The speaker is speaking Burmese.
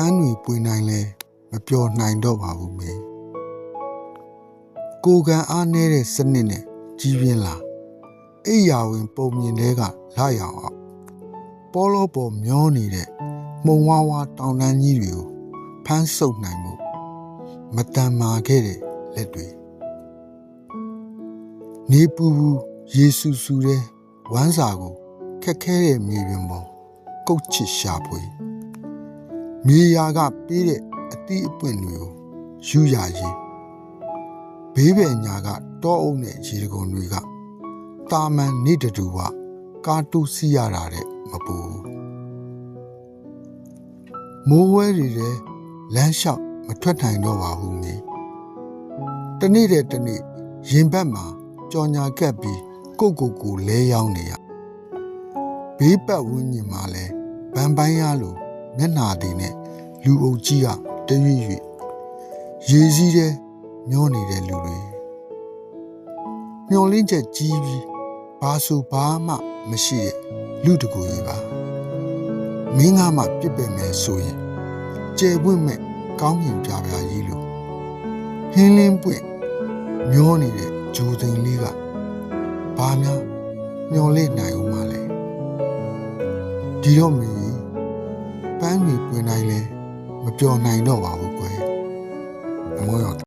န်းတွေပွေနိုင်လဲမပျော်နိုင်တော့ပါဘူးမေကိုကံအားနည်းတဲ့စနစ်နဲ့ကြီးပြင်းလာအိယာဝင်ပုံမြင်တွေကလာရအောင်ပေါ်လို့ပေါ်မျောနေတဲ့မှုံဝါးဝါတောင်တန်းကြီးတွေကိုဖမ်းဆုပ်နိုင်မှုမတန်မာခဲ့တဲ့လက်တွေနေပူပူယေစုစုတဲ့ဝမ်းစာကိုခက်ခဲတဲ့မြေပြင်ပေါ်ကုတ်ချစ်ရှာဖွေမြေယာကပေးတဲ့အသီးအပွင့်တွေကိုယူရရေးဘေးပင်ညာကတောအုပ်နဲ့ရေတကုံတွေကတာမန်နေတူဝကာတူးစီရတာတဲ့မပူမိုးဝဲတွေလည်းလမ်းလျှောက်မထွက်နိုင်တော့ပါဘူးမေတနေ့တဲ့တနေ့ရင်ဘက်မှာကြော်ညာကပ်ပြီးကိုလဲရောင်းနေရဘေးပတ်ဝန်းကျင်မှာလဲဗန်ပိုင်းရလိုမျက်နာတွေနဲ့လူအုပ်ကြီးကတရွေ့ရွေ့ရေစည်းတဲ့မျောနေတဲ့လူတွေမျောလင်းချက်ကြီးပြီးဘာဆိုဘာမှမရှိတဲ့လူတကူကြီးပါမင်းကမှပြစ်ပယ်မယ်ဆိုရင်ကျယ်ပွင့်မဲ့ကောင်းကင်ပြပြကြီးလို့ဟင်းလင်းပွင့်မျောနေတဲ့ဂျိုသိန်လေးကဘာများမျောလေးနိုင်ဦးမလဲဒီတော့မင်းပန်းတွေပွင့်နိုင်လဲမပျော်နိုင်တော့ပါဘူးကွယ်အမော